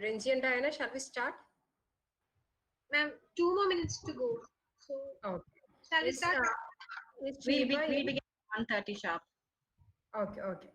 Renji and Diana, shall we start? Ma'am, 2 more minutes to go. So, shall we start? We begin 1:30 sharp. Okay.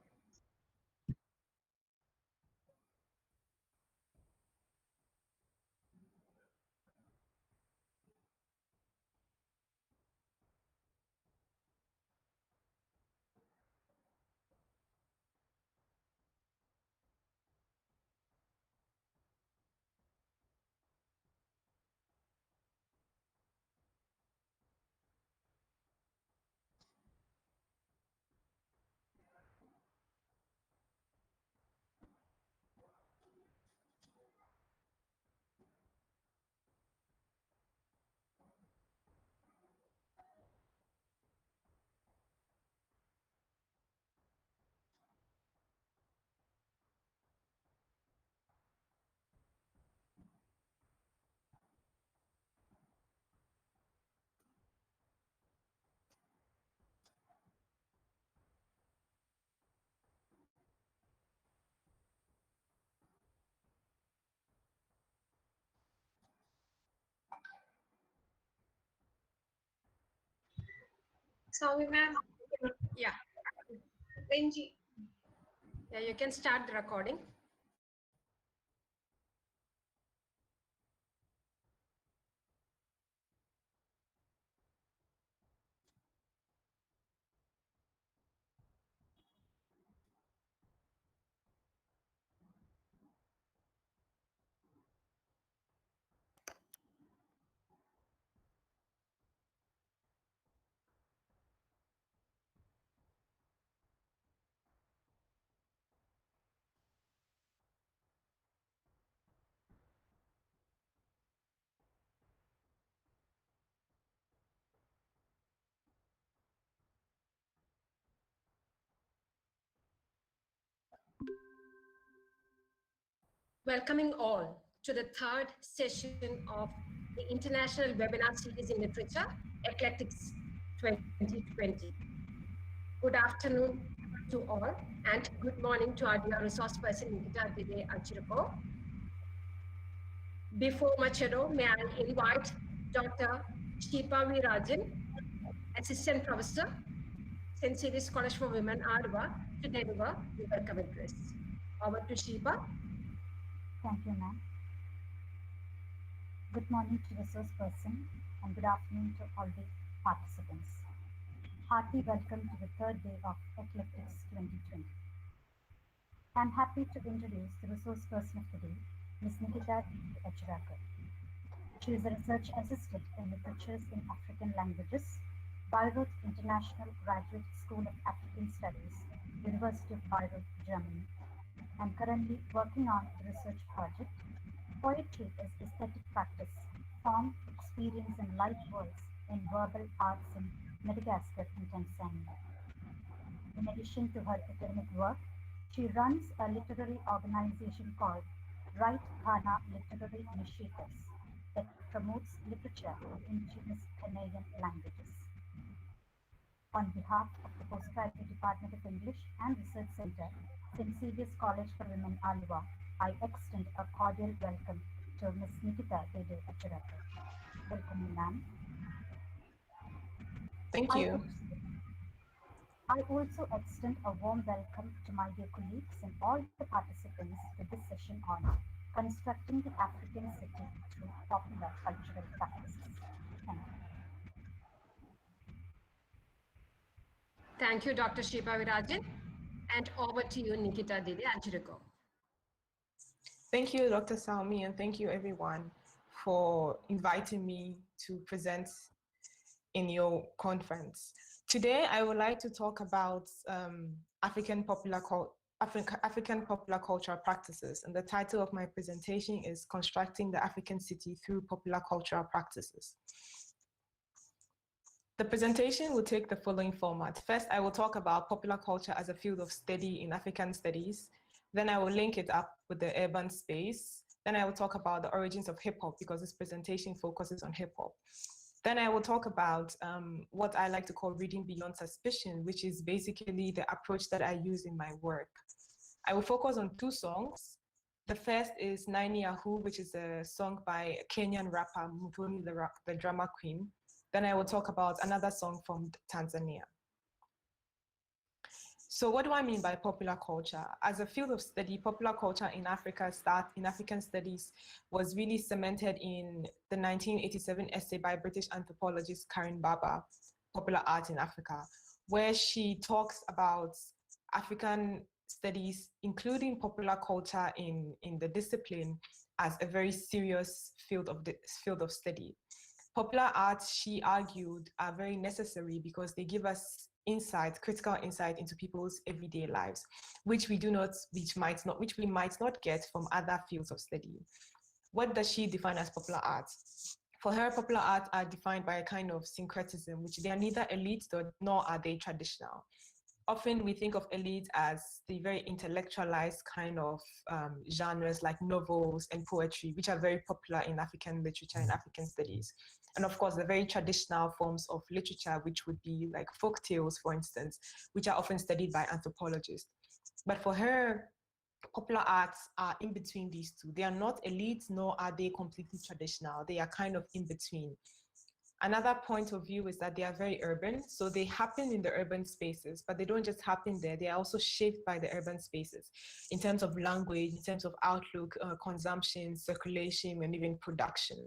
Sorry, ma'am. Yeah. Renji. Yeah, you can start the recording. Welcoming all to the third session of the International Webinar Series in Literature, ECLECTICS 2020. Good afternoon to all and good morning to our dear resource person, Nikitta, Dede, Adjirakor. Before much ado, may I invite Dr. Shipa V. Rajan, Assistant Professor, St. Cyrus College for Women, Aluva, to deliver the welcome address. Over to Shipa. Thank you, ma'am. Good morning to resource person and good afternoon to all the participants. Hearty welcome to the third day of ECLECTICS 2020. I'm happy to introduce the resource person of the day, Ms. Nikitta Adjirakor. She is a research assistant in literatures in African languages, Bayreuth International Graduate School of African Studies, University of Bayreuth, Germany. I'm currently working on the research project, Poetry as Aesthetic Practice, Form, Experience and Light Words in Verbal Arts in Madagascar and Tanzania. In addition to her academic work, she runs a literary organization called Right Ghana Literary Initiatives that promotes literature in indigenous Canadian languages. On behalf of the Postgraduate Department of English and Research Center, St. Xavier's College for Women, Aluva, I extend a cordial welcome to Ms. Nikitta Dede Adjirakor. Welcome, ma'am. Thank you. I also extend a warm welcome to my dear colleagues and all the participants to this session on constructing the African city through popular cultural practices. Thank you. Thank you, Dr. Shipa Virajan. And over to you, Nikitta Dede Adjirakor. Thank you, Dr. Salmi, and thank you everyone for inviting me to present in your conference. Today, I would like to talk about African popular cultural practices, and the title of my presentation is Constructing the African City Through Popular Cultural Practices. The presentation will take the following format. First, I will talk about popular culture as a field of study in African studies. Then I will link it up with the urban space. Then I will talk about the origins of hip hop because this presentation focuses on hip hop. Then I will talk about what I like to call reading beyond suspicion, which is basically the approach that I use in my work. I will focus on two songs. The first is Nine Yahoo, which is a song by a Kenyan rapper, Mutoni the drama queen. Then I will talk about another song from Tanzania. So what do I mean by popular culture? As a field of study, popular culture in African studies was really cemented in the 1987 essay by British anthropologist Karen Baba, Popular Art in Africa, where she talks about African studies, including popular culture in the discipline, as a very serious field of study. Popular arts, she argued, are very necessary because they give us critical insight into people's everyday lives, which we might not get from other fields of study. What does she define as popular arts? For her, popular arts are defined by a kind of syncretism, which they are neither elite nor are they traditional. Often we think of elite as the very intellectualized kind of genres like novels and poetry, which are very popular in African literature and African studies. And of course, the very traditional forms of literature, which would be like folk tales, for instance, which are often studied by anthropologists. But for her, popular arts are in between these two. They are not elite, nor are they completely traditional. They are kind of in between. Another point of view is that they are very urban. So they happen in the urban spaces, but they don't just happen there. They are also shaped by the urban spaces in terms of language, in terms of outlook, consumption, circulation, and even production.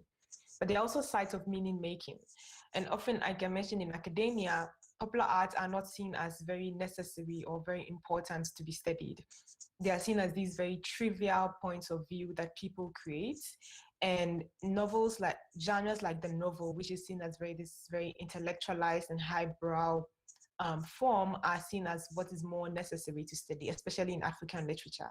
But they're also sites of meaning making. And often, like I mentioned in academia, popular arts are not seen as very necessary or very important to be studied. They are seen as these very trivial points of view that people create. And novels, like genres like the novel, which is seen as this very intellectualized and highbrow form, are seen as what is more necessary to study, especially in African literature.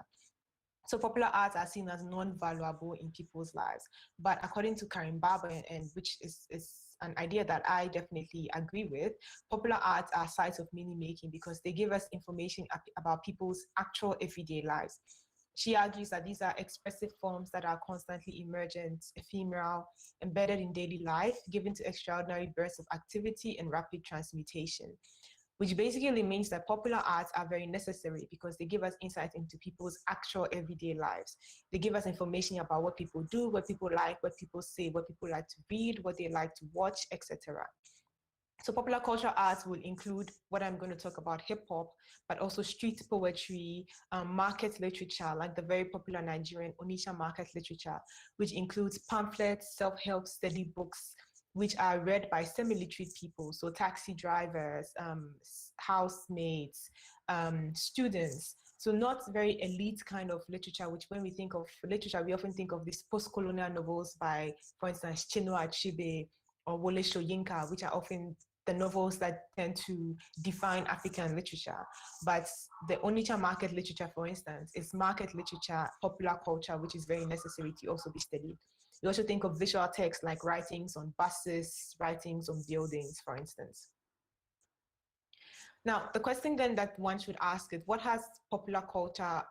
So popular arts are seen as non-valuable in people's lives. But according to Karen Baba, and which is an idea that I definitely agree with, popular arts are sites of meaning making because they give us information about people's actual everyday lives. She argues that these are expressive forms that are constantly emergent, ephemeral, embedded in daily life, given to extraordinary bursts of activity and rapid transmutation, which basically means that popular arts are very necessary because they give us insight into people's actual everyday lives. They give us information about what people do, what people like, what people say, what people like to read, what they like to watch, etc. So popular cultural arts will include what I'm going to talk about, hip hop, but also street poetry, market literature, like the very popular Nigerian Onitsha market literature, which includes pamphlets, self-help study books, which are read by semi-literate people, so taxi drivers, housemaids, students. So not very elite kind of literature, which when we think of literature, we often think of these post-colonial novels by, for instance, Chinua Achebe or Wole Soyinka, which are often the novels that tend to define African literature. But the Onitsha market literature, for instance, is market literature, popular culture, which is very necessary to also be studied. We also think of visual text like writings on buses, writings on buildings, for instance. Now, the question then that one should ask is, what has popular culture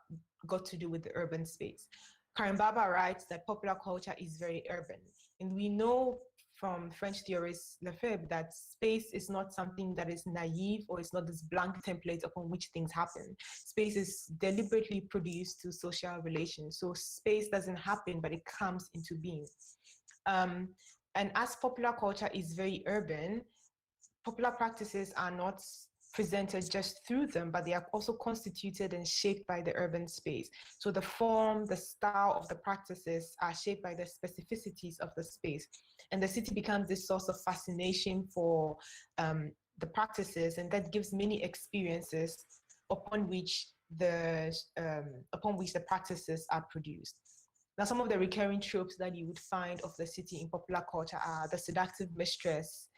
got to do with the urban space? Karen Baba writes that popular culture is very urban. And we know from French theorist Lefebvre that space is not something that is naive or it's not this blank template upon which things happen. Space is deliberately produced through social relations. So space doesn't happen, but it comes into being. And as popular culture is very urban, popular practices are not presented just through them, but they are also constituted and shaped by the urban space. So the form, the style of the practices are shaped by the specificities of the space. And the city becomes this source of fascination for the practices, and that gives many experiences upon which the practices are produced. Now, some of the recurring tropes that you would find of the city in popular culture are the seductive mistress.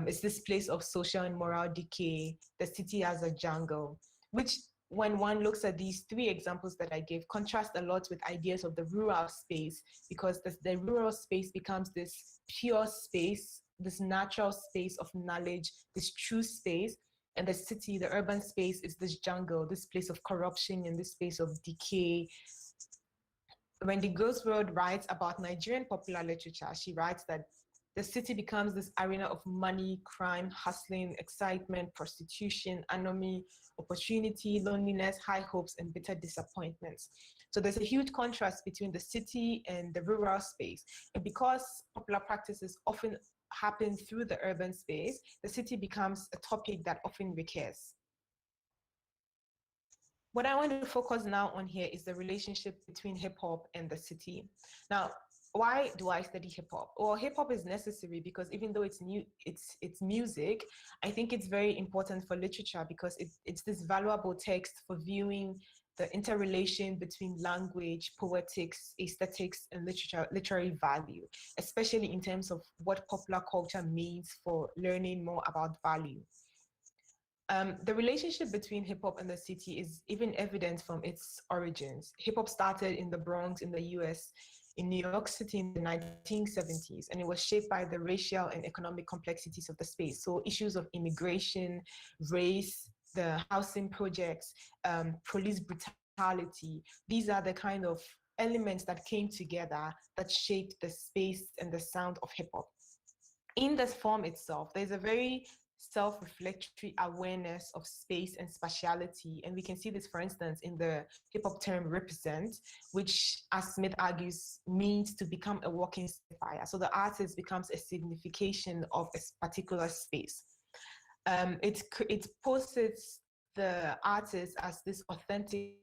It's this place of social and moral decay, the city as a jungle, which when one looks at these three examples that I gave, contrast a lot with ideas of the rural space, because the rural space becomes this pure space, this natural space of knowledge, this true space, and the city, the urban space, is this jungle, this place of corruption and this space of decay. When the Ghost World writes about Nigerian popular literature, she writes that the city becomes this arena of money, crime, hustling, excitement, prostitution, anomie, opportunity, loneliness, high hopes, and bitter disappointments. So there's a huge contrast between the city and the rural space. And because popular practices often happen through the urban space, the city becomes a topic that often recurs. What I want to focus now on here is the relationship between hip hop and the city. Now, why do I study hip hop? Well, hip hop is necessary because even though it's music, I think it's very important for literature because it's this valuable text for viewing the interrelation between language, poetics, aesthetics, and literary value, especially in terms of what popular culture means for learning more about value. The relationship between hip hop and the city is even evident from its origins. Hip hop started in the Bronx in the US, in New York City in the 1970s, and it was shaped by the racial and economic complexities of the space. So issues of immigration, race, the housing projects, police brutality, these are the kind of elements that came together that shaped the space and the sound of hip hop. In this form itself, there's a very self-reflectory awareness of space and spatiality. And we can see this, for instance, in the hip-hop term represent, which, as Smith argues, means to become a walking signifier. So the artist becomes a signification of a particular space. It posits the artist as this authentic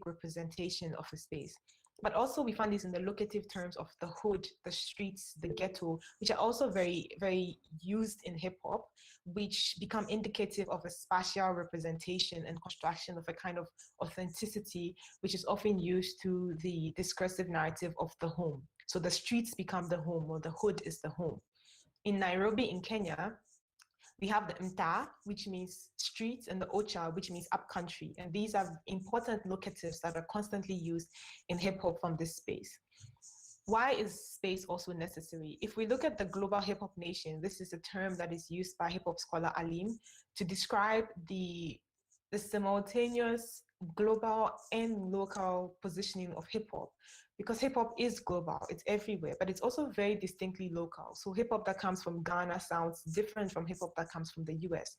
representation of a space. But also we find this in the locative terms of the hood, the streets, the ghetto, which are also very, very used in hip hop, which become indicative of a spatial representation and construction of a kind of authenticity, which is often used to the discursive narrative of the home. So the streets become the home, or the hood is the home. In Nairobi, in Kenya, we have the mtaa, which means streets, and the ocha, which means upcountry. And these are important locatives that are constantly used in hip hop from this space. Why is space also necessary? If we look at the global hip hop nation, this is a term that is used by hip hop scholar Alim to describe the simultaneous global and local positioning of hip hop. Because hip hop is global, it's everywhere, but it's also very distinctly local. So hip hop that comes from Ghana sounds different from hip hop that comes from the US.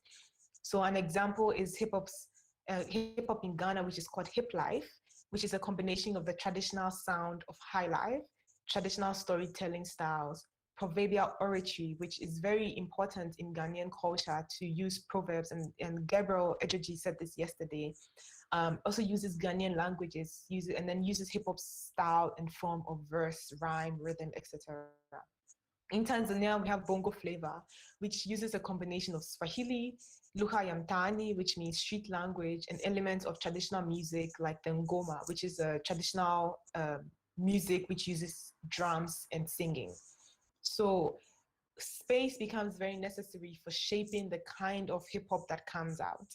So an example is hip hop in Ghana, which is called hip life, which is a combination of the traditional sound of high life, traditional storytelling styles, proverbial oratory, which is very important in Ghanaian culture to use proverbs. And Gabriel Ejoji said this yesterday. Also uses Ghanaian languages, and then uses hip hop style and form of verse, rhyme, rhythm, etc. In Tanzania, we have bongo flavor, which uses a combination of Swahili, lugha ya mtaani, which means street language, and elements of traditional music like the ngoma, which is a traditional music which uses drums and singing. So space becomes very necessary for shaping the kind of hip hop that comes out.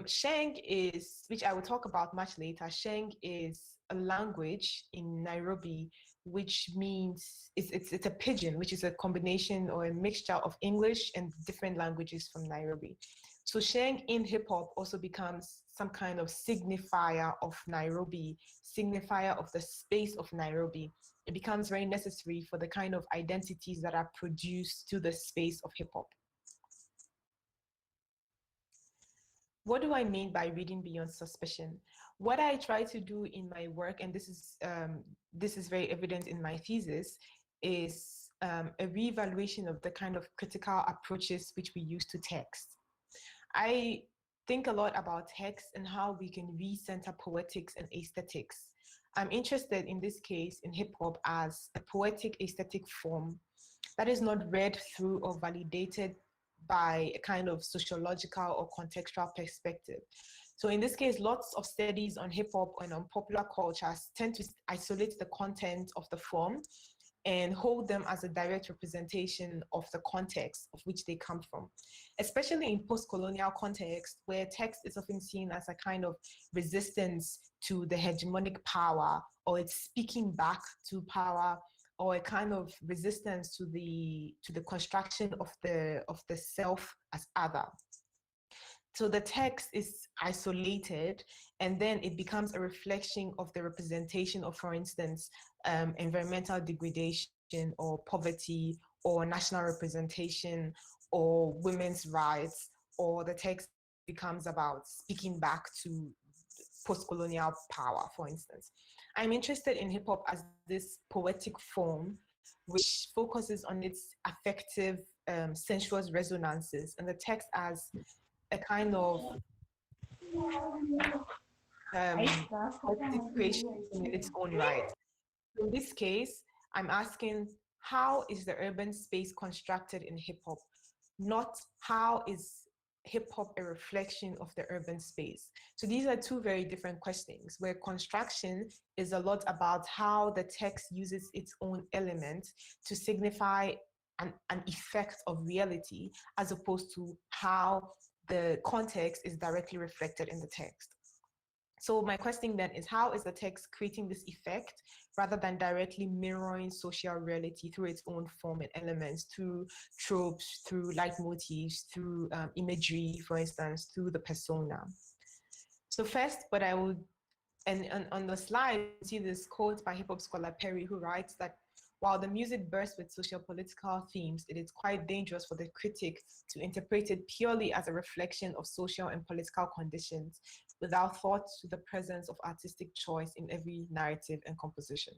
Sheng is, which I will talk about much later, Sheng is a language in Nairobi, which means it's a pidgin, which is a combination or a mixture of English and different languages from Nairobi. So Sheng in hip hop also becomes some kind of signifier of Nairobi, signifier of the space of Nairobi. It becomes very necessary for the kind of identities that are produced to the space of hip hop. What do I mean by reading beyond suspicion? What I try to do in my work, and this is very evident in my thesis, is a reevaluation of the kind of critical approaches which we use to text. I think a lot about text and how we can recenter poetics and aesthetics. I'm interested in this case in hip hop as a poetic aesthetic form that is not read through or validated by a kind of sociological or contextual perspective. So in this case, lots of studies on hip hop and on popular cultures tend to isolate the content of the form and hold them as a direct representation of the context of which they come from, especially in post-colonial context where text is often seen as a kind of resistance to the hegemonic power, or it's speaking back to power, or a kind of resistance to the construction of the self as other. So the text is isolated, and then it becomes a reflection of the representation of, for instance, environmental degradation or poverty or national representation or women's rights, or the text becomes about speaking back to post-colonial power, for instance. I'm interested in hip hop as this poetic form which focuses on its affective, sensuous resonances, and the text as a kind of poetic creation in its own right. In this case, I'm asking, how is the urban space constructed in hip hop? Not how is hip hop a reflection of the urban space? So these are two very different questions, where construction is a lot about how the text uses its own element to signify an effect of reality, as opposed to how the context is directly reflected in the text. So my question then is, how is the text creating this effect rather than directly mirroring social reality through its own form and elements, through tropes, through leitmotifs, through imagery, for instance, through the persona? So first, what I would, and on the slide, you see this quote by hip hop scholar Perry, who writes that while the music bursts with socio-political themes, it is quite dangerous for the critic to interpret it purely as a reflection of social and political conditions, without thought to the presence of artistic choice in every narrative and composition.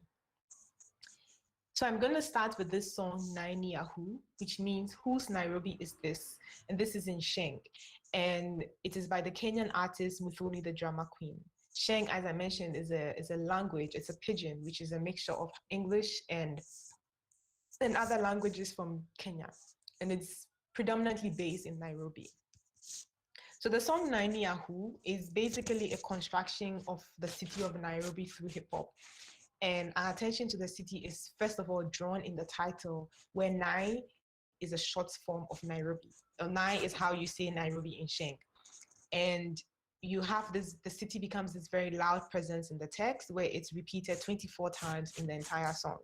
So I'm going to start with this song, Naini Ahu, which means whose Nairobi is this? And this is in Sheng. And it is by the Kenyan artist Muthoni the Drama Queen. Sheng, as I mentioned, is a language, it's a pidgin, which is a mixture of English and other languages from Kenya. And it's predominantly based in Nairobi. So the song Naini Ahu is basically a construction of the city of Nairobi through hip hop. And our attention to the city is first of all drawn in the title, where Nai is a short form of Nairobi. Nai is how you say Nairobi in Sheng. And you have this, the city becomes this very loud presence in the text, where it's repeated 24 times in the entire song.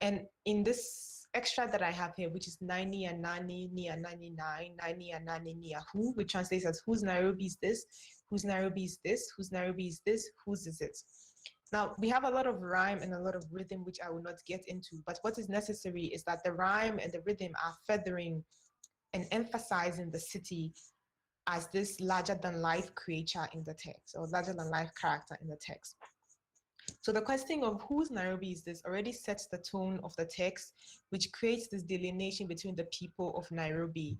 And in this extract that I have here, which is Naini and Nani, Nia Nani Nine, Naini and Nani Nia Who, which translates as whose Nairobi is this, whose Nairobi is this, whose Nairobi is this, whose is it? Now, we have a lot of rhyme and a lot of rhythm, which I will not get into, but what is necessary is that the rhyme and the rhythm are feathering and emphasizing the city as this larger than life creature in the text, or larger than life character in the text. So the question of whose Nairobi is this already sets the tone of the text, which creates this delineation between the people of Nairobi,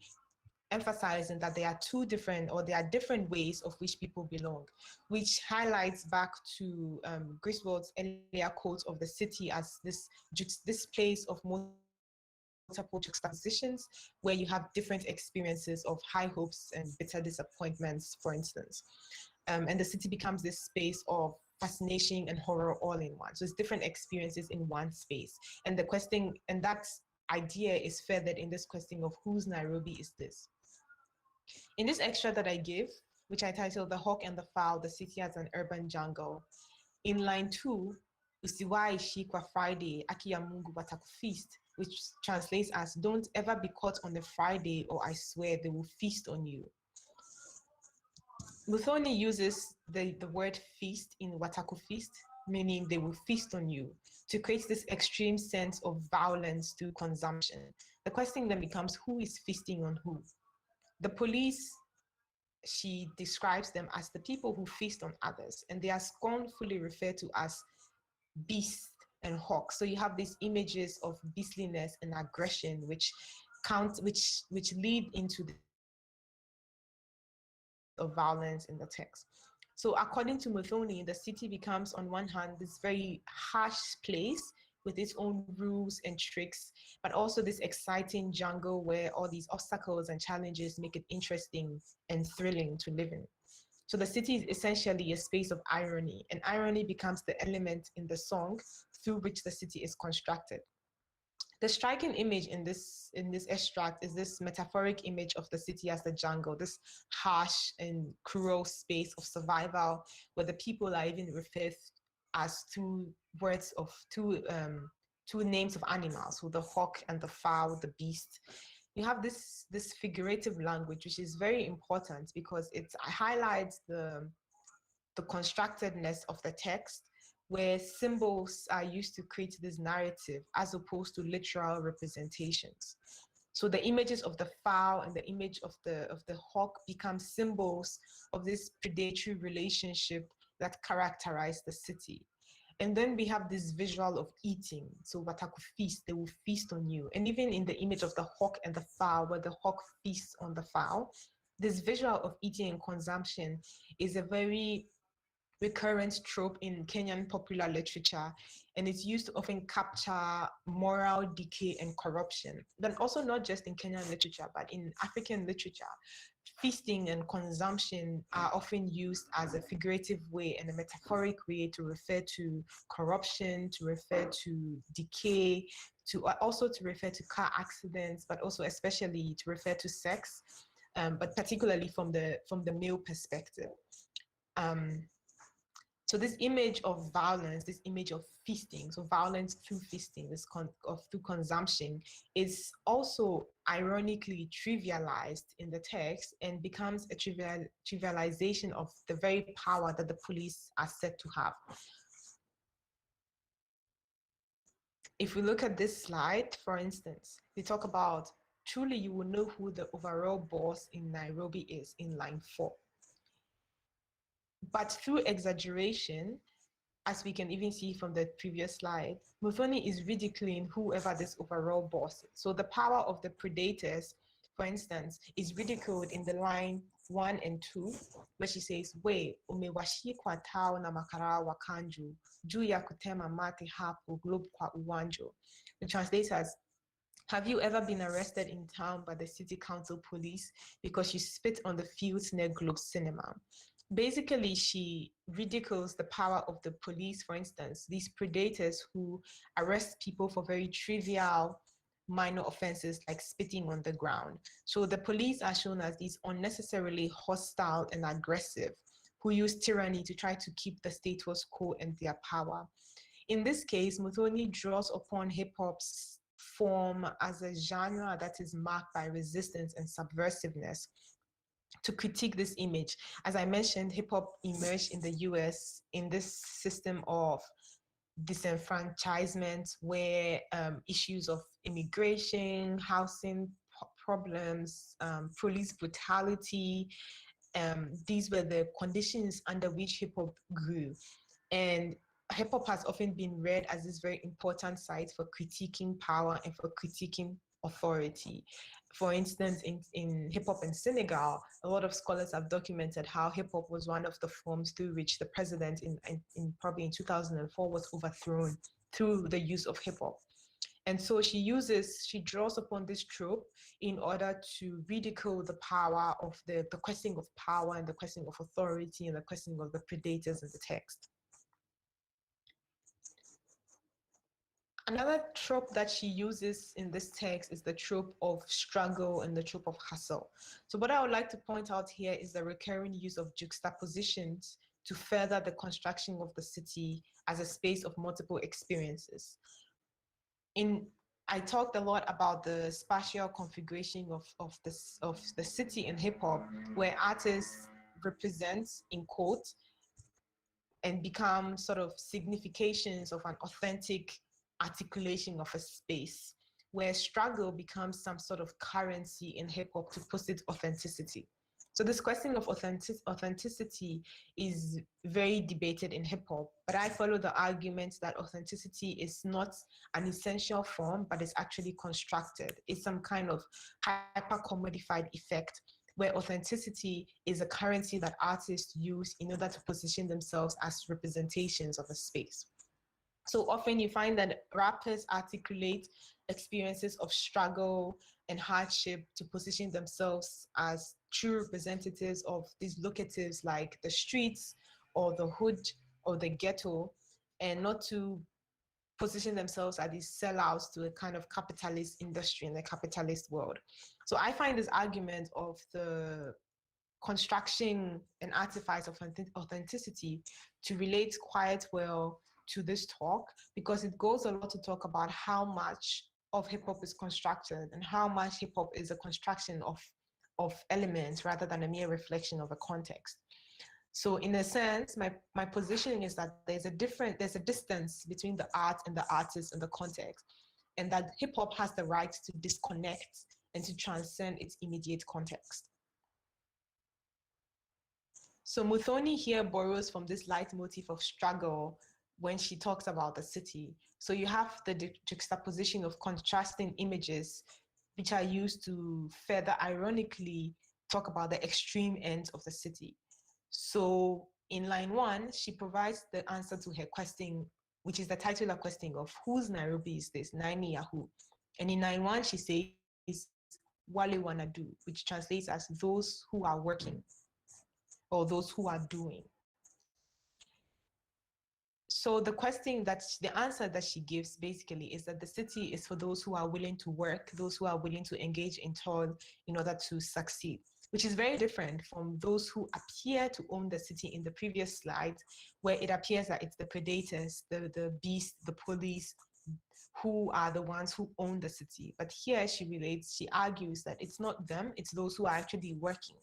emphasizing that there are two different, or there are different ways of which people belong, which highlights back to Griswold's earlier quote of the city as this place of multiple juxtapositions, where you have different experiences of high hopes and bitter disappointments, for instance. And the city becomes this space of fascination and horror all in one. So it's different experiences in one space. And the question, and that idea is feathered in this question of whose Nairobi is this? In this extra that I give, which I titled The Hawk and the Fowl, the City as an Urban Jungle, in line 2, Usiwai Shikwa Friday, Aki ya Mungu Watakufeast, which translates as don't ever be caught on a Friday or I swear they will feast on you. Muthoni uses the word feast in Wataku feast, meaning they will feast on you, to create this extreme sense of violence through consumption. The question then becomes, who is feasting on who? The police, she describes them as the people who feast on others, and they are scornfully referred to as beasts and hawks. So you have these images of beastliness and aggression, which lead into the of violence in the text. So according to Muthoni, the city becomes on one hand this very harsh place with its own rules and tricks, but also this exciting jungle where all these obstacles and challenges make it interesting and thrilling to live in. So the city is essentially a space of irony, and irony becomes the element in the song through which the city is constructed. The striking image in this extract is this metaphoric image of the city as the jungle, this harsh and cruel space of survival, where the people are even referred as two names of animals, so the hawk and the fowl, the beast. You have this figurative language, which is very important because it highlights the constructedness of the text, where symbols are used to create this narrative as opposed to literal representations. So the images of the fowl and the image of the hawk become symbols of this predatory relationship that characterize the city. And then we have this visual of eating. So wataku feast, they will feast on you. And even in the image of the hawk and the fowl, where the hawk feasts on the fowl, this visual of eating and consumption is a very recurrent trope in Kenyan popular literature, and it's used to often capture moral decay and corruption. Then also not just in Kenyan literature, but in African literature, feasting and consumption are often used as a figurative way and a metaphoric way to refer to corruption, to refer to decay, to also to refer to car accidents, but also especially to refer to sex, but particularly from the male perspective. So this image of violence, this image of feasting, so violence through feasting, through consumption, is also ironically trivialized in the text and becomes a trivialization of the very power that the police are said to have. If we look at this slide, for instance, they talk about, truly you will know who the overall boss in Nairobi is in line 4. But through exaggeration, as we can even see from the previous slide, Muthoni is ridiculing whoever this overall boss is. So the power of the predators, for instance, is ridiculed in the line 1 and 2, where she says, we umewashi kwa tao na makara wakanju, juu ya kutema mate hapo globe kwa uwanjo. The translates as, have you ever been arrested in town by the city council police because you spit on the fields near Globe Cinema? Basically, she ridicules the power of the police, for instance, these predators who arrest people for very trivial minor offenses like spitting on the ground. So the police are shown as these unnecessarily hostile and aggressive who use tyranny to try to keep the status quo and their power. In this case, Muthoni draws upon hip-hop's form as a genre that is marked by resistance and subversiveness to critique this image. As I mentioned, hip-hop emerged in the US in this system of disenfranchisement where issues of immigration, housing problems, police brutality, these were the conditions under which hip-hop grew. And hip-hop has often been read as this very important site for critiquing power and for critiquing authority. For instance, in hip-hop in Senegal, a lot of scholars have documented how hip-hop was one of the forms through which the president in probably in 2004 was overthrown through the use of hip-hop. And so she draws upon this trope in order to ridicule the power of the questioning of power and the questioning of authority and the questioning of the predators in the text. Another trope that she uses in this text is the trope of struggle and the trope of hustle. So what I would like to point out here is the recurring use of juxtapositions to further the construction of the city as a space of multiple experiences. I talked a lot about the spatial configuration of the city in hip hop, where artists represent, in quote, and become sort of significations of an authentic articulation of a space, where struggle becomes some sort of currency in hip hop to posit authenticity. So this question of authenticity is very debated in hip hop, but I follow the argument that authenticity is not an essential form, but it's actually constructed. It's some kind of hyper-commodified effect where authenticity is a currency that artists use in order to position themselves as representations of a space. So often you find that rappers articulate experiences of struggle and hardship to position themselves as true representatives of these locatives like the streets or the hood or the ghetto, and not to position themselves as these sellouts to a kind of capitalist industry in the capitalist world. So I find this argument of the construction and artifice of authenticity to relate quite well to this talk, because it goes a lot to talk about how much of hip-hop is constructed and how much hip-hop is a construction of elements rather than a mere reflection of a context. So in a sense, my positioning is that there's a distance between the art and the artist and the context, and that hip hop has the right to disconnect and to transcend its immediate context. So Muthoni here borrows from this leitmotif of struggle when she talks about the city. So you have the juxtaposition of contrasting images, which are used to further ironically talk about the extreme ends of the city. So in line 1, she provides the answer to her question, which is the titular question of whose Nairobi is this, Naini Yahoo. And in line 1, she says, Wale Wanna Do, which translates as those who are working or those who are doing. So the answer that she gives basically is that the city is for those who are willing to work, those who are willing to engage in toil in order to succeed, which is very different from those who appear to own the city in the previous slide, where it appears that it's the predators, the beast, the police, who are the ones who own the city. But here she argues that it's not them, it's those who are actually working.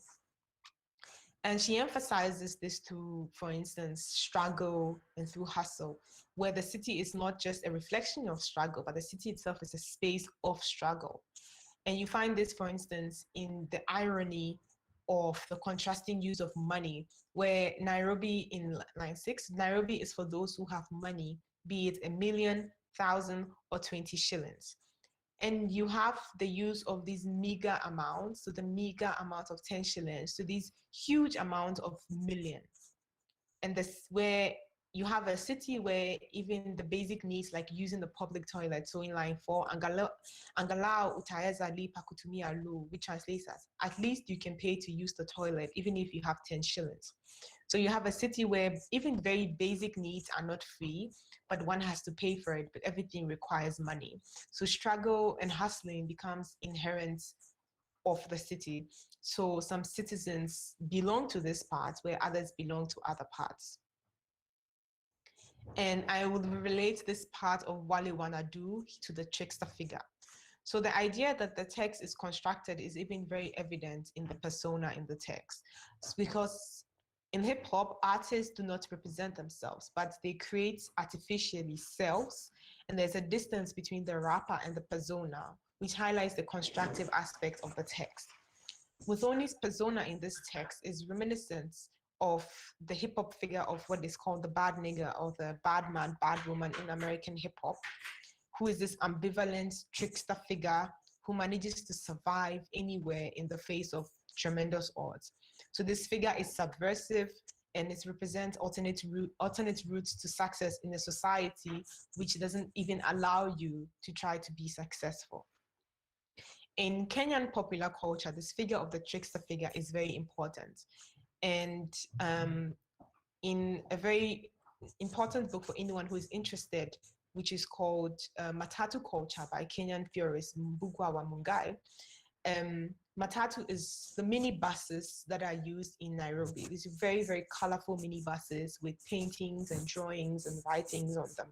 And she emphasizes this through, for instance, struggle and through hustle, where the city is not just a reflection of struggle, but the city itself is a space of struggle. And you find this, for instance, in the irony of the contrasting use of money, where Nairobi in line 6, Nairobi is for those who have money, be it 1 million, 1,000, or 20 shillings. And you have the use of these meager amounts, so the meager amount of 10 shillings, so these huge amounts of millions. And this where you have a city where even the basic needs like using the public toilet, so in line 4, angalau utaweza lipa kutumia lu, which translates as at least you can pay to use the toilet even if you have 10 shillings. So you have a city where even very basic needs are not free, but one has to pay for it, but everything requires money. So struggle and hustling becomes inherent of the city. So some citizens belong to this part where others belong to other parts. And I would relate this part of Wale Wanna Do to the trickster figure. So the idea that the text is constructed is even very evident in the persona in the text. It's because in hip hop, artists do not represent themselves, but they create artificially selves, and there's a distance between the rapper and the persona, which highlights the constructive aspect of the text. Muthoni's persona in this text is reminiscent of the hip hop figure of what is called the bad nigger or the bad man, bad woman in American hip hop, who is this ambivalent trickster figure who manages to survive anywhere in the face of tremendous odds. So this figure is subversive and it represents alternate routes to success in a society which doesn't even allow you to try to be successful. In Kenyan popular culture, this figure of the trickster figure is very important. And in a very important book for anyone who is interested, which is called Matatu Culture by Kenyan theorist Mbugua wa Mungai, Matatu is the minibuses that are used in Nairobi. These very, very colorful minibuses with paintings and drawings and writings on them.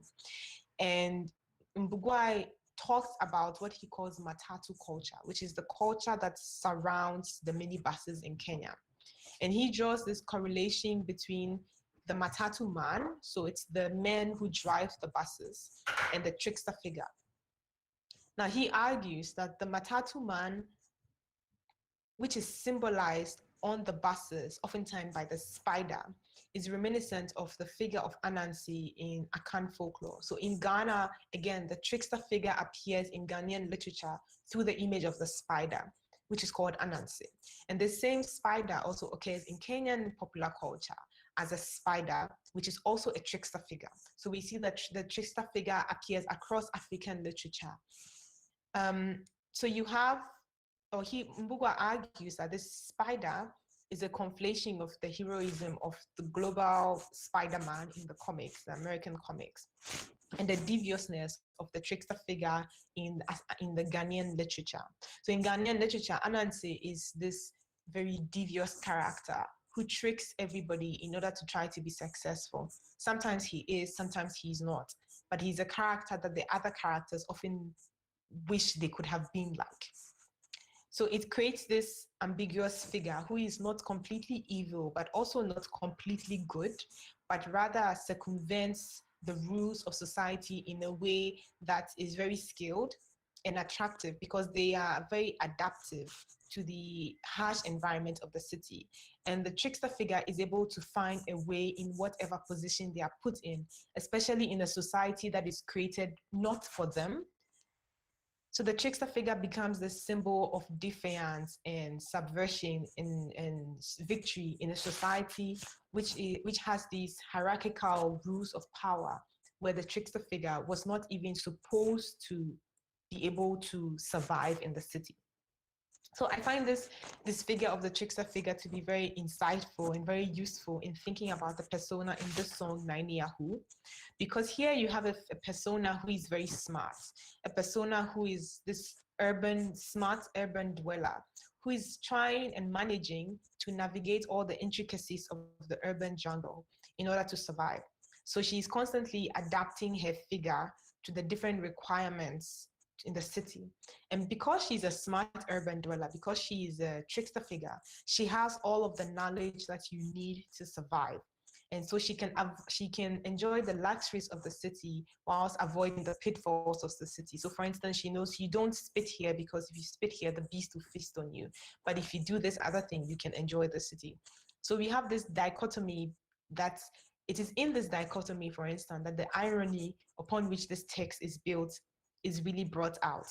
And Mbugua talks about what he calls Matatu culture, which is the culture that surrounds the minibuses in Kenya. And he draws this correlation between the Matatu man, so it's the man who drives the buses, and the trickster figure. Now he argues that the Matatu man, which is symbolized on the buses, oftentimes by the spider, is reminiscent of the figure of Anansi in Akan folklore. So in Ghana, again, the trickster figure appears in Ghanaian literature through the image of the spider, which is called Anansi. And the same spider also occurs in Kenyan popular culture as a spider, which is also a trickster figure. So we see that the trickster figure appears across African literature. So you have, Mbugua argues that this spider is a conflation of the heroism of the global Spider-Man in the comics, the American comics, and the deviousness of the trickster figure in the Ghanaian literature. So in Ghanaian literature, Anansi is this very devious character who tricks everybody in order to try to be successful. Sometimes he is, sometimes he's not, but he's a character that the other characters often wish they could have been like. So it creates this ambiguous figure who is not completely evil, but also not completely good, but rather circumvents the rules of society in a way that is very skilled and attractive, because they are very adaptive to the harsh environment of the city. And the trickster figure is able to find a way in whatever position they are put in, especially in a society that is created not for them. So the trickster figure becomes the symbol of defiance and subversion and victory in a society which has these hierarchical rules of power, where the trickster figure was not even supposed to be able to survive in the city. So I find this figure of the trickster figure to be very insightful and very useful in thinking about the persona in this song, Naini Yahu, because here you have a persona who is very smart, a persona who is this smart urban dweller, who is trying and managing to navigate all the intricacies of the urban jungle in order to survive. So she's constantly adapting her figure to the different requirements in the city. And because she's a smart urban dweller, because she is a trickster figure, she has all of the knowledge that you need to survive. And so she can enjoy the luxuries of the city whilst avoiding the pitfalls of the city. So for instance, she knows you don't spit here, because if you spit here, the beast will feast on you. But if you do this other thing, you can enjoy the city. So we have this dichotomy that it is in this dichotomy, for instance, that the irony upon which this text is built is really brought out.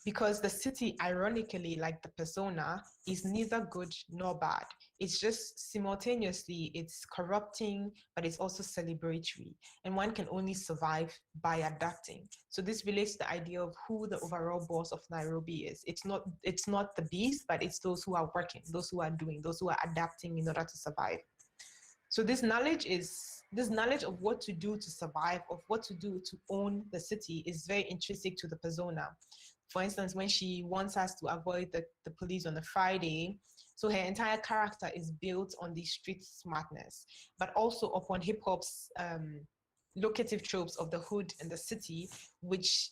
Because the city, ironically, like the persona, is neither good nor bad. It's just simultaneously, it's corrupting, but it's also celebratory. And one can only survive by adapting. So this relates to the idea of who the overall boss of Nairobi is. It's not the beast, but it's those who are working, those who are doing, those who are adapting in order to survive. So this knowledge of what to do to survive, of what to do to own the city, is very intrinsic to the persona. For instance, when she wants us to avoid the police on a Friday, so her entire character is built on the street smartness, but also upon hip hop's locative tropes of the hood and the city, which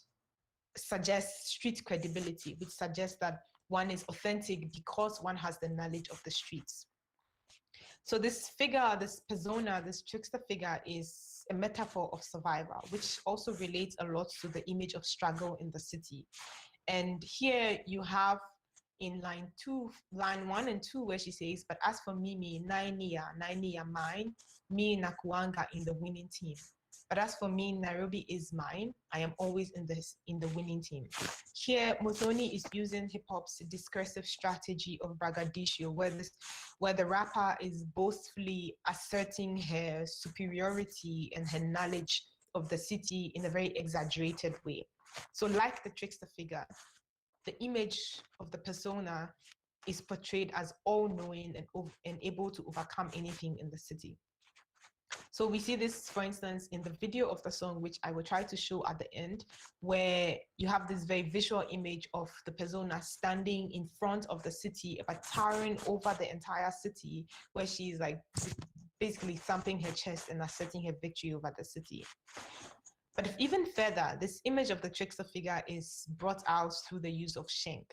suggests street credibility, which suggests that one is authentic because one has the knowledge of the streets. So this figure, this persona, this trickster figure is a metaphor of survival, which also relates a lot to the image of struggle in the city. And here you have in line 1 and 2, where she says, but as for Mimi, nine year mine, me nakuanga in the winning team. But as for me, Nairobi is mine. I am always in the winning team. Here, Muthoni is using hip hop's discursive strategy of braggadocio, where the rapper is boastfully asserting her superiority and her knowledge of the city in a very exaggerated way. So like the trickster figure, the image of the persona is portrayed as all-knowing and able to overcome anything in the city. So we see this, for instance, in the video of the song, which I will try to show at the end, where you have this very visual image of the persona standing in front of the city, but towering over the entire city, where she's like basically thumping her chest and asserting her victory over the city. But if even further, this image of the trickster figure is brought out through the use of sheng.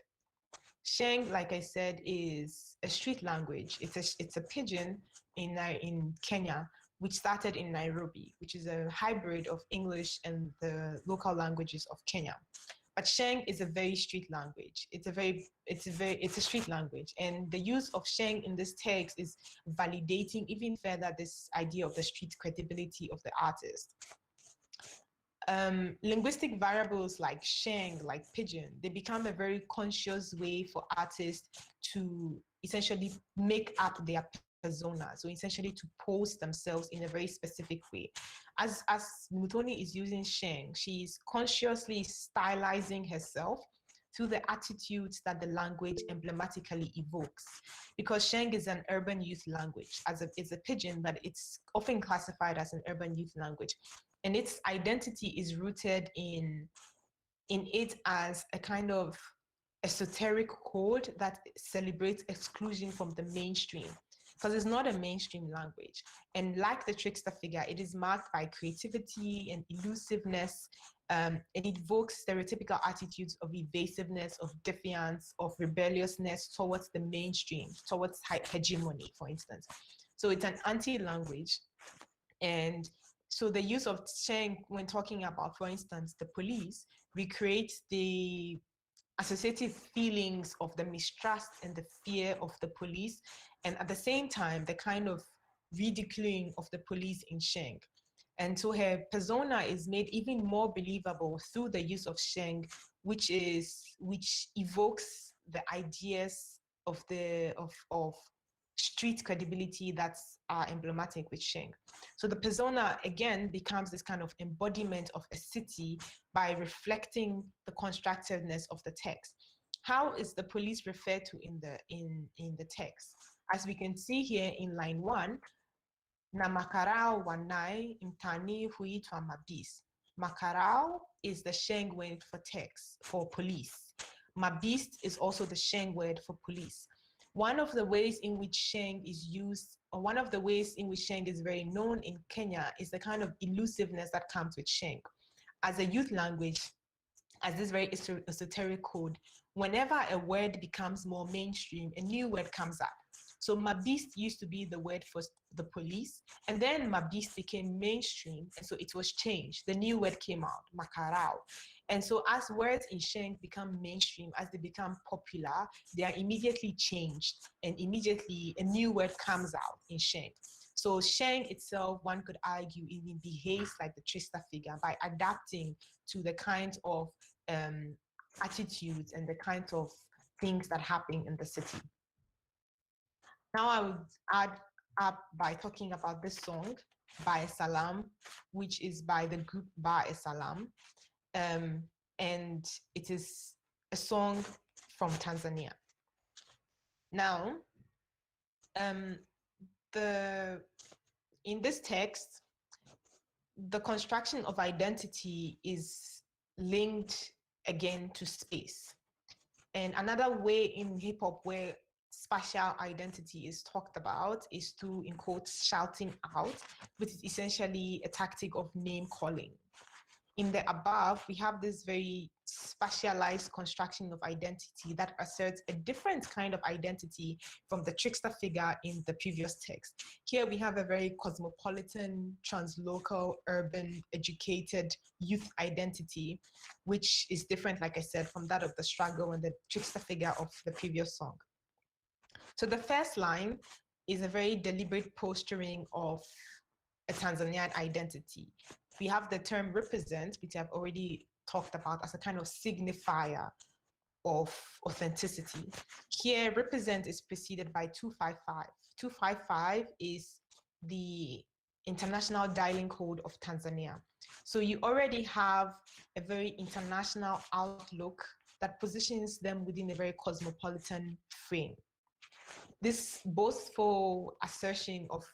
Sheng, like I said, is a street language. It's a pidgin in Kenya, which started in Nairobi, which is a hybrid of English and the local languages of Kenya. But Sheng is a very street language. It's a street language. And the use of Sheng in this text is validating even further this idea of the street credibility of the artist. Linguistic variables like Sheng, like pidgin, they become a very conscious way for artists to essentially make up their persona, so essentially to pose themselves in a very specific way. As Muthoni is using Sheng, she's consciously stylizing herself through the attitudes that the language emblematically evokes. Because Sheng is an urban youth language, it's a pidgin, but it's often classified as an urban youth language. And its identity is rooted in it as a kind of esoteric code that celebrates exclusion from the mainstream. because it's not a mainstream language. And like the trickster figure, it is marked by creativity and elusiveness. It evokes stereotypical attitudes of evasiveness, of defiance, of rebelliousness towards the mainstream, towards hegemony, for instance. So it's an anti-language. And so the use of sheng when talking about, for instance, the police, recreates the associative feelings of the mistrust and the fear of the police, and at the same time, the kind of ridiculing of the police in sheng. And so her persona is made even more believable through the use of sheng, which evokes the ideas of street credibility that's emblematic with sheng. So the persona again becomes this kind of embodiment of a city by reflecting the constructiveness of the text. How is the police referred to in the text? As we can see here in line 1, na makarao wanai mtani huitwa mabis. Makarao is the sheng word for text, for police. Mabist is also the sheng word for police. One of the ways in which sheng is used, or one of the ways in which sheng is very known in Kenya, is the kind of elusiveness that comes with sheng. As a youth language, as this very esoteric code, whenever a word becomes more mainstream, a new word comes up. So mabist used to be the word for the police, and then mabist became mainstream, and so it was changed. The new word came out, makarao. And so as words in sheng become mainstream, as they become popular, they are immediately changed, and immediately a new word comes out in sheng. So sheng itself, one could argue, even behaves like the trickster figure by adapting to the kinds of attitudes and the kinds of things that happen in the city. Now I would add up by talking about this song, Ba Salam, which is by the group Ba Salam. And it is a song from Tanzania. Now, in this text, the construction of identity is linked again to space. And another way in hip hop where spatial identity is talked about is through, in quotes, shouting out, which is essentially a tactic of name calling. In the above, we have this very spatialized construction of identity that asserts a different kind of identity from the trickster figure in the previous text. Here we have a very cosmopolitan, translocal, urban, educated youth identity, which is different, like I said, from that of the struggle and the trickster figure of the previous song. So the first line is a very deliberate posturing of a Tanzanian identity. We have the term represent, which I've already talked about as a kind of signifier of authenticity. Here, represent is preceded by 255. 255 is the international dialing code of Tanzania. So you already have a very international outlook that positions them within a very cosmopolitan frame. This boastful assertion of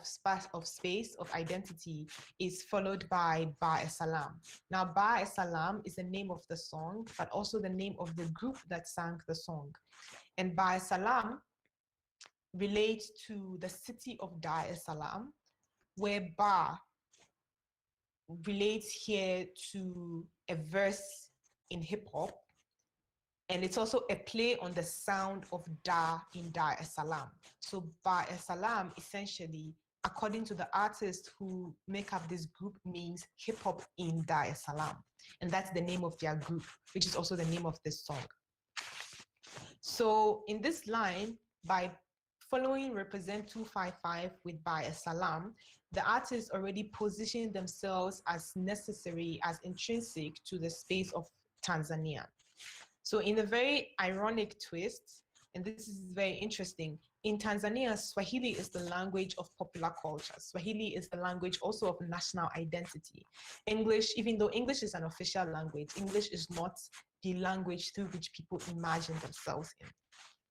space, of identity, is followed by Ba Salam. Now, Ba Salam is the name of the song, but also the name of the group that sang the song. And Ba Salam relates to the city of Dar es Salaam, where Ba relates here to a verse in hip hop. And it's also a play on the sound of Da in Dar es Salaam. So Ba Salam essentially, according to the artists who make up this group, means hip hop in Dar es Salaam. And that's the name of their group, which is also the name of this song. So in this line, by following represent 255 with Ba Salam, the artists already position themselves as necessary, as intrinsic to the space of Tanzania. So in a very ironic twist, and this is very interesting, in Tanzania, Swahili is the language of popular culture. Swahili is the language also of national identity. English, even though English is an official language, English is not the language through which people imagine themselves in.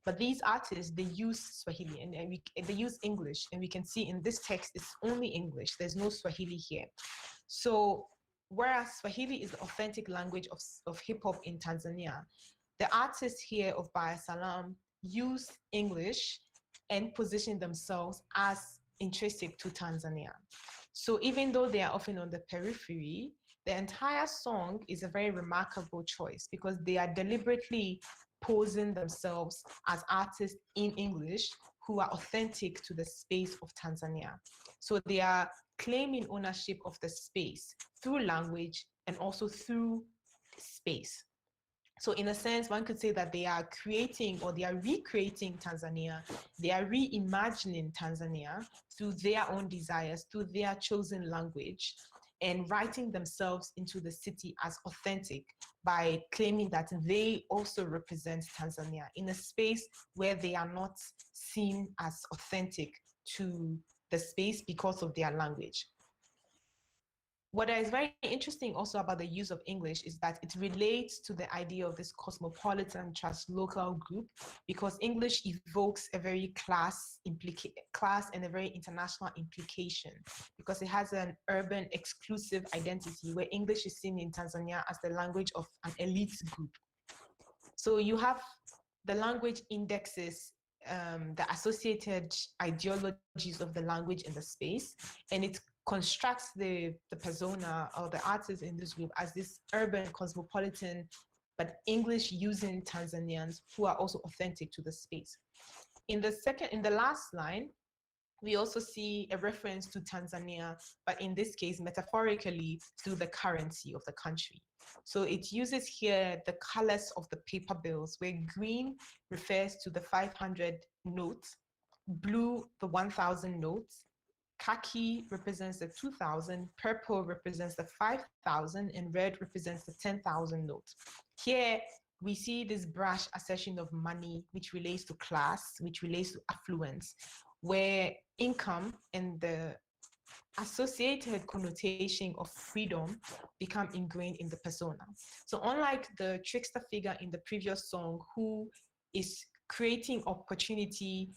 But these artists, they use Swahili and they use English. And we can see in this text, it's only English. There's no Swahili here. So whereas Swahili is the authentic language of hip hop in Tanzania, the artists here of Ba Salam use English and position themselves as intrinsic to Tanzania. So even though they are often on the periphery, the entire song is a very remarkable choice because they are deliberately posing themselves as artists in English who are authentic to the space of Tanzania. So they are claiming ownership of the space through language and also through space. So in a sense, one could say that they are creating or they are recreating Tanzania. They are reimagining Tanzania through their own desires, through their chosen language, and writing themselves into the city as authentic by claiming that they also represent Tanzania in a space where they are not seen as authentic to the space because of their language. What is very interesting also about the use of English is that it relates to the idea of this cosmopolitan translocal group, because English evokes a very class and a very international implication, because it has an urban exclusive identity where English is seen in Tanzania as the language of an elite group. So you have the language indexes the associated ideologies of the language in the space, and it constructs the persona or the artist in this group as this urban cosmopolitan but English using Tanzanians who are also authentic to the space. In the last line, we also see a reference to Tanzania, but in this case, metaphorically, through the currency of the country. So it uses here the colors of the paper bills, where green refers to the 500 notes, blue, the 1,000 notes, khaki represents the 2,000, purple represents the 5,000, and red represents the 10,000 notes. Here, we see this brash assertion of money, which relates to class, which relates to affluence, where income and the associated connotation of freedom become ingrained in the persona. So unlike the trickster figure in the previous song, who is creating opportunity,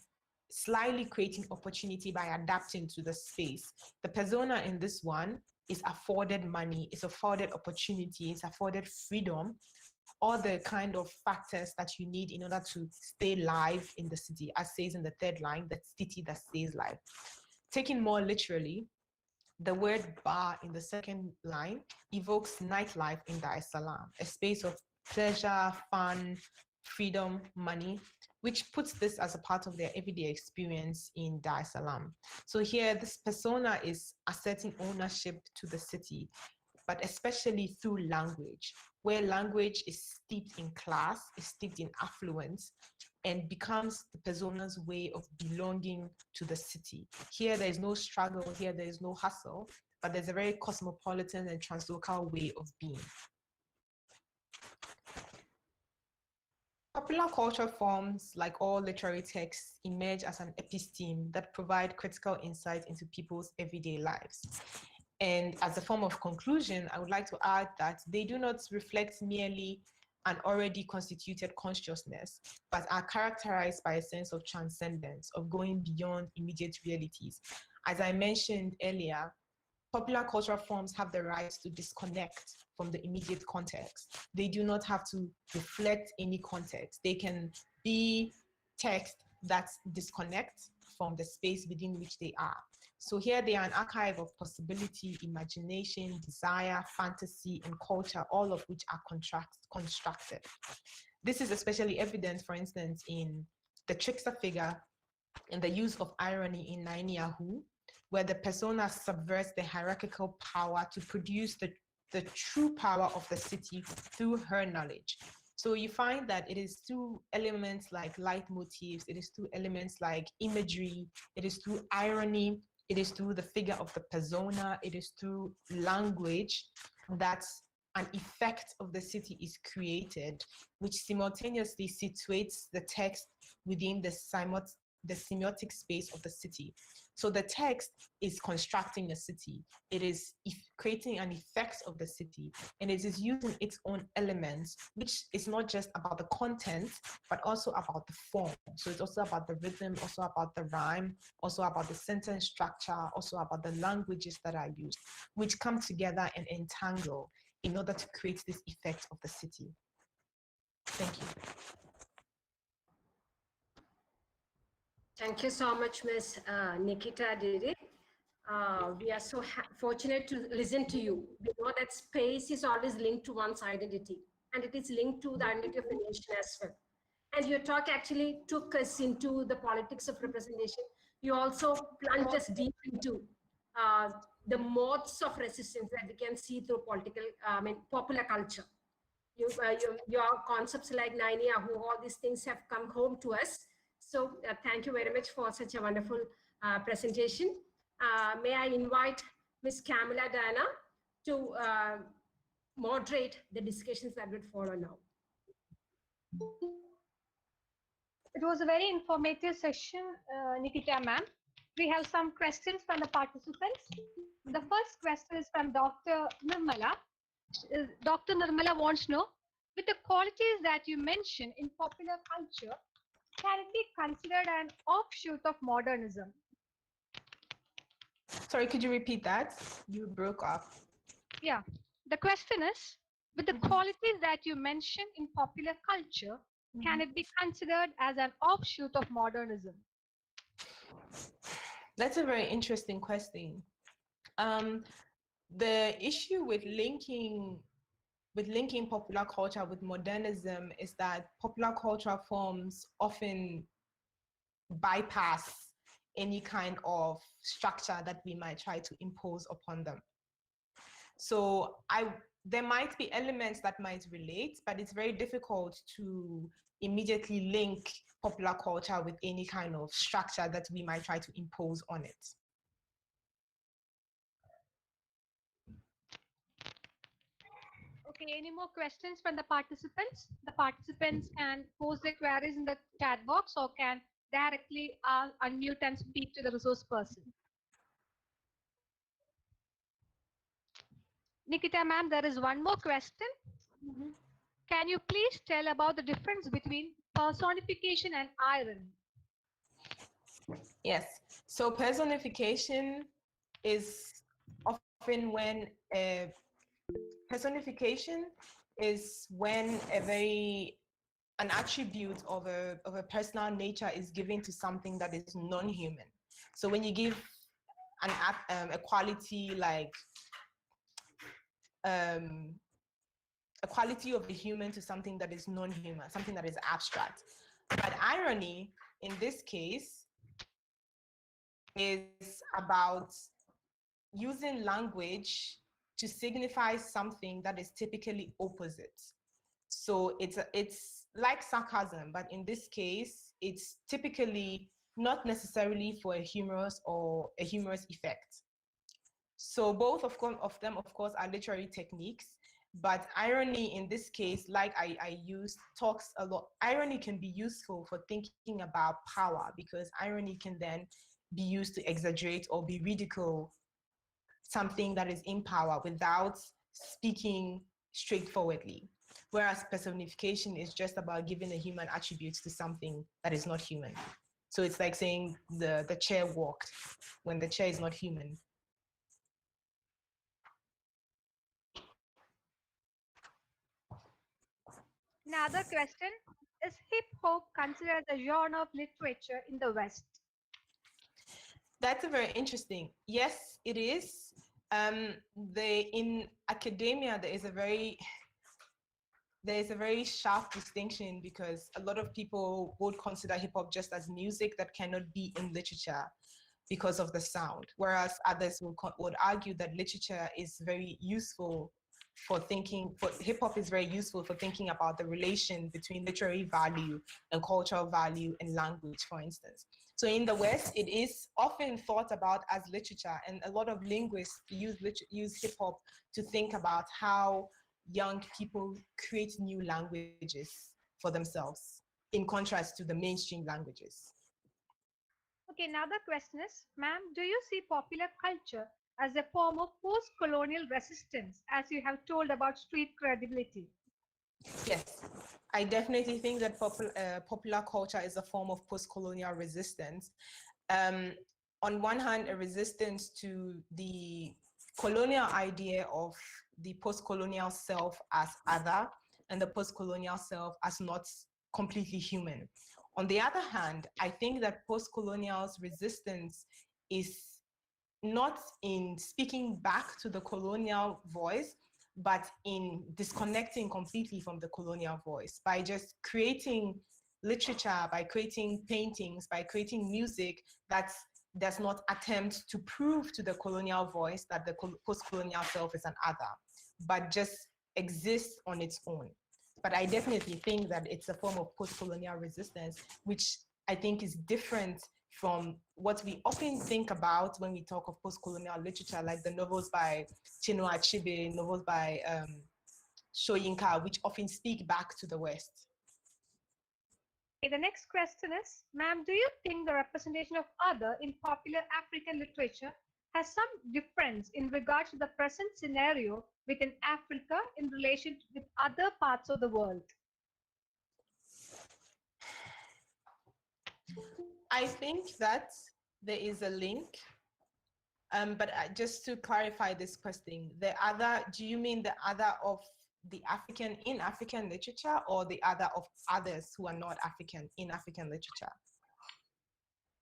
slyly creating opportunity by adapting to the space, the persona in this one is afforded money, is afforded opportunity, is afforded freedom, all the kind of factors that you need in order to stay live in the city, as says in the third line, the city that stays live. Taken more literally, the word bar in the second line evokes nightlife in Dar es Salaam, a space of pleasure, fun, freedom, money, which puts this as a part of their everyday experience in Dar es Salaam. So here, this persona is asserting ownership to the city, but especially through language, where language is steeped in class, is steeped in affluence, and becomes the persona's way of belonging to the city. Here, there is no struggle, here, there is no hustle, but there's a very cosmopolitan and translocal way of being. Popular culture forms, like all literary texts, emerge as an episteme that provide critical insight into people's everyday lives. And as a form of conclusion, I would like to add that they do not reflect merely an already constituted consciousness, but are characterized by a sense of transcendence, of going beyond immediate realities. As I mentioned earlier, popular cultural forms have the right to disconnect from the immediate context. They do not have to reflect any context. They can be text that disconnect from the space within which they are. So here they are an archive of possibility, imagination, desire, fantasy, and culture, all of which are constructed. This is especially evident, for instance, in the trickster figure and the use of irony in Nainiahu, where the persona subverts the hierarchical power to produce the true power of the city through her knowledge. So you find that it is through elements like leitmotifs, it is through elements like imagery, it is through irony, it is through the figure of the persona, it is through language that an effect of the city is created, which simultaneously situates the text within the semiotic space of the city. So the text is constructing a city. It is creating an effect of the city, and it is using its own elements, which is not just about the content, but also about the form. So it's also about the rhythm, also about the rhyme, also about the sentence structure, also about the languages that are used, which come together and entangle in order to create this effect of the city. Thank you. Thank you so much, Ms. Nikitta Dede. We are so fortunate to listen to you. We know that space is always linked to one's identity, and it is linked to the identity of a nation as well. And your talk actually took us into the politics of representation. You also plunged us deep into uh, the modes of resistance that we can see through popular culture. Your concepts like Nine Yahoo, all these things have come home to us. So thank you very much for such a wonderful presentation. May I invite Ms. Camilla Diana to moderate the discussions that would follow now. It was a very informative session, Nikitta ma'am. We have some questions from the participants. The first question is from Dr. Nirmala. Dr. Nirmala wants to know, with the qualities that you mentioned in popular culture, can it be considered an offshoot of modernism? Sorry, could you repeat that? You broke up. Yeah. The question is, with the qualities that you mentioned in popular culture, can it be considered as an offshoot of modernism? That's a very interesting question. The issue with linking popular culture with modernism is that popular culture forms often bypass any kind of structure that we might try to impose upon them. So there might be elements that might relate, but it's very difficult to immediately link popular culture with any kind of structure that we might try to impose on it. Okay, any more questions from the participants? The participants can pose their queries in the chat box or can directly unmute and speak to the resource person. Nikitta ma'am, there is one more question. Can you please tell about the difference between personification and irony? Yes, so personification is often when personification is when an attribute of a personal nature is given to something that is non-human. So when you give a quality like a quality of a human to something that is non-human, something that is abstract. But irony, in this case, is about using language to signify something that is typically opposite. So it's like sarcasm, but in this case, it's typically not necessarily for a humorous effect. So both of them, of course, are literary techniques, but irony in this case, like I used, talks a lot. Irony can be useful for thinking about power because irony can then be used to exaggerate or be ridicule something that is in power without speaking straightforwardly. Whereas personification is just about giving a human attributes to something that is not human. So it's like saying the chair walked when the chair is not human. Another question, is hip hop considered a genre of literature in the West? That's a very interesting. Yes, it is. In academia, there is a very sharp distinction because a lot of people would consider hip hop just as music that cannot be in literature because of the sound, whereas others would argue that literature is very useful for hip hop is very useful for thinking about the relation between literary value and cultural value and language, for instance. So in the West, it is often thought about as literature, and a lot of linguists use hip hop to think about how young people create new languages for themselves, in contrast to the mainstream languages. Okay, another question is, ma'am, do you see popular culture as a form of post-colonial resistance, as you have told about street credibility? Yes, I definitely think that popular culture is a form of post-colonial resistance. On one hand, a resistance to the colonial idea of the post-colonial self as other and the post-colonial self as not completely human. On the other hand, I think that post-colonial's resistance is not in speaking back to the colonial voice, but in disconnecting completely from the colonial voice by just creating literature, by creating paintings, by creating music that does not attempt to prove to the colonial voice that the post-colonial self is an other, but just exists on its own. But I definitely think that it's a form of post-colonial resistance, which I think is different from what we often think about when we talk of post-colonial literature, like the novels by Chinua Achebe, novels by Soyinka, which often speak back to the West. Okay, the next question is, ma'am, do you think the representation of other in popular African literature has some difference in regards to the present scenario within Africa in relation with other parts of the world? I think that there is a link, but just to clarify this question, the other, do you mean the other of the African in African literature, or the other of others who are not African in African literature?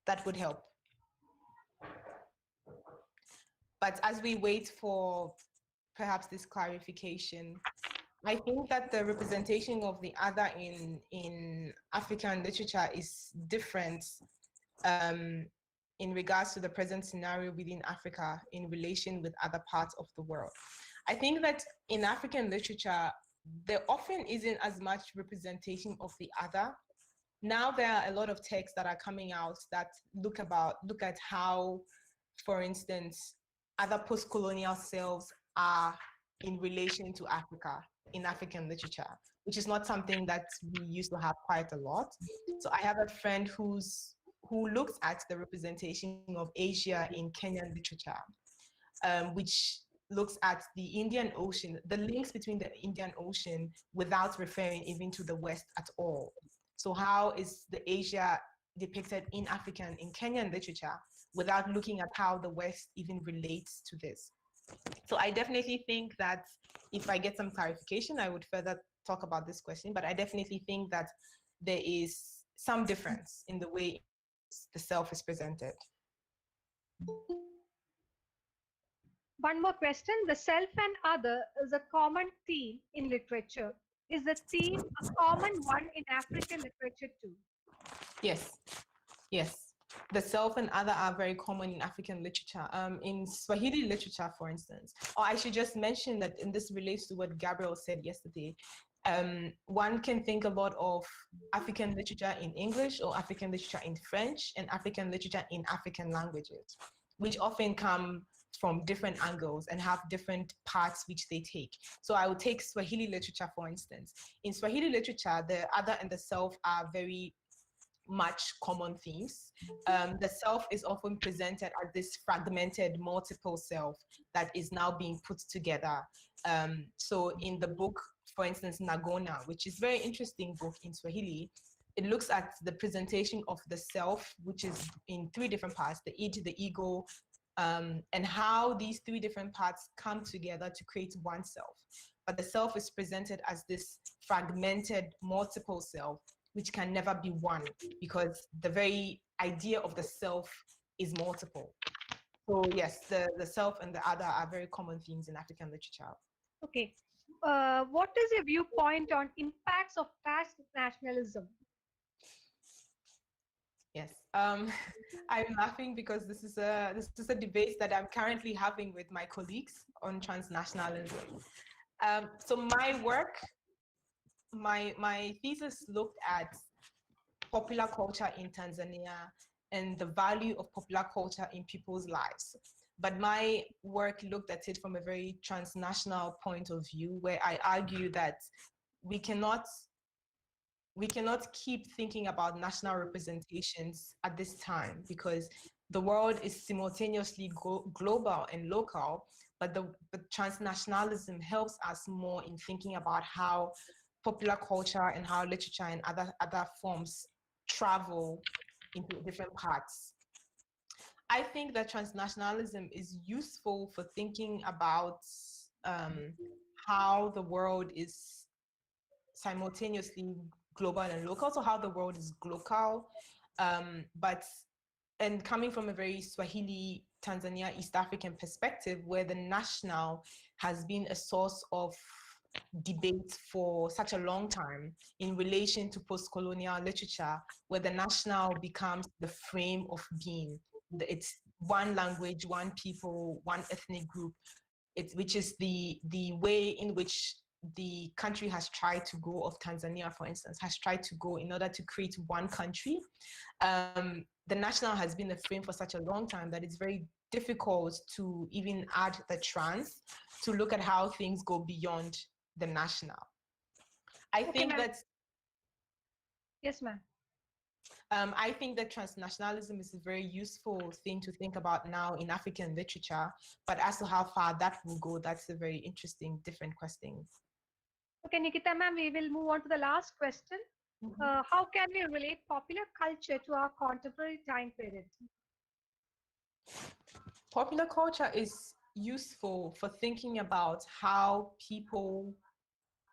That would help. But as we wait for perhaps this clarification, I think that the representation of the other in African literature is different in regards to the present scenario within Africa in relation with other parts of the world. I think that in African literature, there often isn't as much representation of the other. Now there are a lot of texts that are coming out that look at how, for instance, other post-colonial selves are in relation to Africa in African literature, which is not something that we used to have quite a lot. So I have a friend who looks at the representation of Asia in Kenyan literature, which looks at the Indian Ocean, the links between the Indian Ocean without referring even to the West at all. So how is the Asia depicted in African, in Kenyan literature, without looking at how the West even relates to this? So I definitely think that if I get some clarification, I would further talk about this question, but I definitely think that there is some difference in the way the self is presented. One more question. The self and other is a common theme in literature. Is the theme a common one in African literature too? Yes, yes. The self and other are very common in African literature. In Swahili literature, for instance, or I should just mention that, and this relates to what Gabriel said yesterday, one can think a lot of African literature in English, or African literature in French, and African literature in African languages, which often come from different angles and have different parts which they take. So I would take Swahili literature, for instance. In Swahili literature, the other and the self are very much common themes. The self is often presented as this fragmented, multiple self that is now being put together. So in the book, for instance, Nagona, which is a very interesting book in Swahili, it looks at the presentation of the self, which is in three different parts, the id, the ego, and how these three different parts come together to create one self. But the self is presented as this fragmented, multiple self, which can never be one, because the very idea of the self is multiple. So yes, the self and the other are very common themes in African literature. Okay. What is your viewpoint on impacts of transnationalism? Yes, I'm laughing because this is a debate that I'm currently having with my colleagues on transnationalism. So my work, my thesis looked at popular culture in Tanzania and the value of popular culture in people's lives. But my work looked at it from a very transnational point of view, where I argue that we cannot keep thinking about national representations at this time, because the world is simultaneously global and local, but the transnationalism helps us more in thinking about how popular culture and how literature and other forms travel into different parts. I think that transnationalism is useful for thinking about how the world is simultaneously global and local, so how the world is glocal, and coming from a very Swahili, Tanzania, East African perspective, where the national has been a source of debate for such a long time in relation to post-colonial literature, where the national becomes the frame of being. It's one language, one people, one ethnic group, which is the way in which the country has tried to go, of Tanzania, for instance, has tried to go in order to create one country. The national has been the frame for such a long time that it's very difficult to even add the trans to look at how things go beyond the national. I think that yes, ma'am. I think that transnationalism is a very useful thing to think about now in African literature, but as to how far that will go, that's a very interesting, different question. Okay, Nikitta ma'am, we will move on to the last question. How can we relate popular culture to our contemporary time period? Popular culture is useful for thinking about how people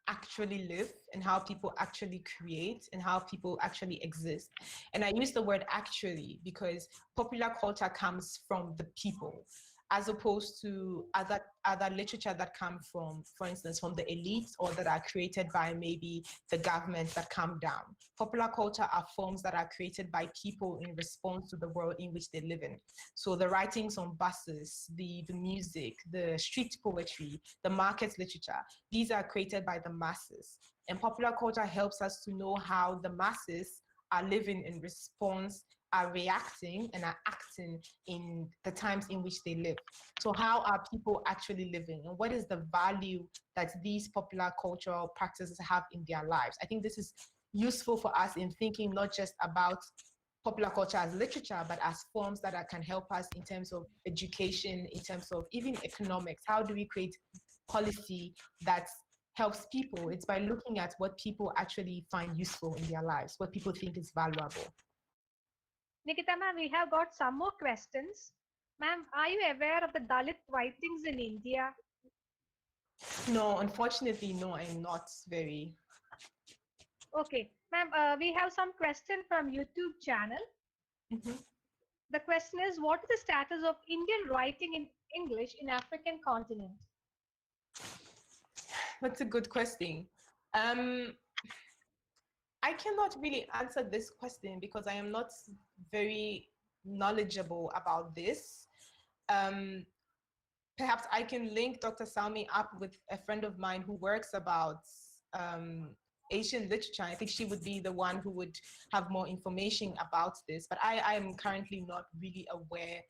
actually live and how people actually create and how people actually exist. And I use the word actually because popular culture comes from the people, as opposed to other literature that come from, for instance, from the elites, or that are created by maybe the government that come down. Popular culture are forms that are created by people in response to the world in which they live in. So the writings on buses, the music, the street poetry, the market literature, these are created by the masses. And popular culture helps us to know how the masses are living in response, are reacting and are acting in the times in which they live. So how are people actually living, and what is the value that these popular cultural practices have in their lives? I think this is useful for us in thinking not just about popular culture as literature, but as forms that can help us in terms of education, in terms of even economics. How do we create policy that helps people? It's by looking at what people actually find useful in their lives, what people think is valuable. Nikitta ma'am, we have got some more questions. Ma'am, are you aware of the Dalit writings in India? No, unfortunately, no, I'm not very. Okay, ma'am, we have some question from YouTube channel. The question is, what is the status of Indian writing in English in African continent? That's a good question. I cannot really answer this question because I am not very knowledgeable about this. Perhaps I can link Dr. Salmi up with a friend of mine who works about Asian literature. I think she would be the one who would have more information about this, but I am currently not really aware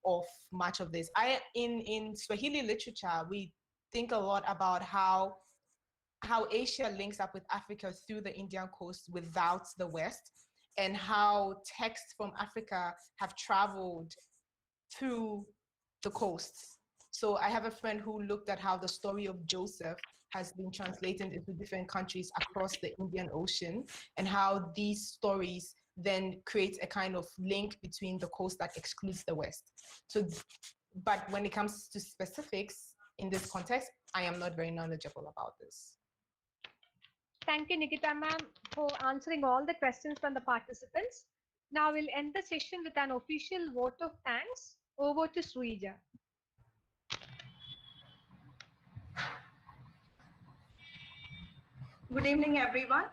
of much of this. In Swahili literature, we think a lot about how Asia links up with Africa through the Indian coast without the West, and how texts from Africa have traveled through the coasts. So I have a friend who looked at how the story of Joseph has been translated into different countries across the Indian Ocean, and how these stories then create a kind of link between the coast that excludes the West. So, but when it comes to specifics in this context, I am not very knowledgeable about this. Thank you, Nikitta ma'am, for answering all the questions from the participants. Now we'll end the session with an official vote of thanks. Over to Srija. Good evening, everyone.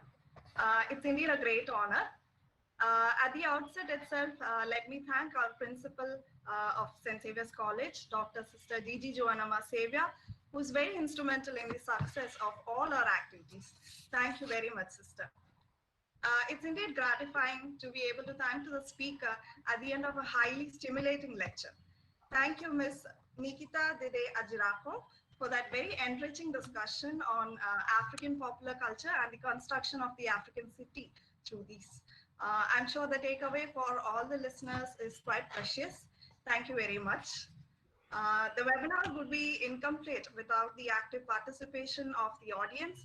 It's indeed a great honor. At the outset itself, let me thank our principal of St. Xavier's College, Dr. Sister Dede Xavier, who's very instrumental in the success of all our activities. Thank you very much, sister. It's indeed gratifying to be able to thank to the speaker at the end of a highly stimulating lecture. Thank you, Ms. Nikitta Dede Adjirakor, for that very enriching discussion on African popular culture and the construction of the African city through these. I'm sure the takeaway for all the listeners is quite precious. Thank you very much. The webinar would be incomplete without the active participation of the audience.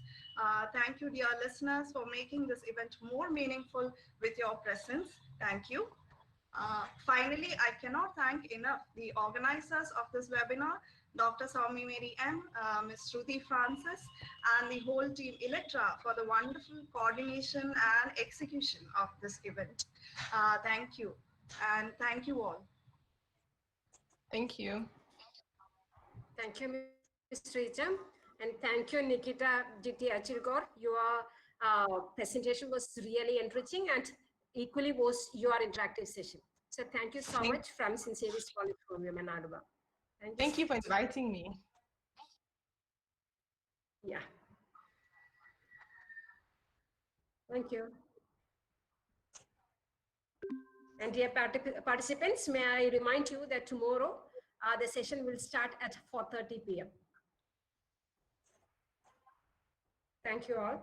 Thank you, dear listeners, for making this event more meaningful with your presence. Thank you. Finally, I cannot thank enough the organizers of this webinar, Dr. Saumi Mary M., Ms. Shruti Francis, and the whole team Electra for the wonderful coordination and execution of this event. Thank you, and thank you all. Thank you. Thank you, Ms. Rija, and thank you, Nikitta Adjirakor. Your presentation was really enriching, and equally was your interactive session. So thank you so much from St. Xavier's College for Women, Aluva. Thank you for inviting me. Yeah. Thank you. And dear participants, may I remind you that tomorrow the session will start at 4:30 p.m. Thank you all.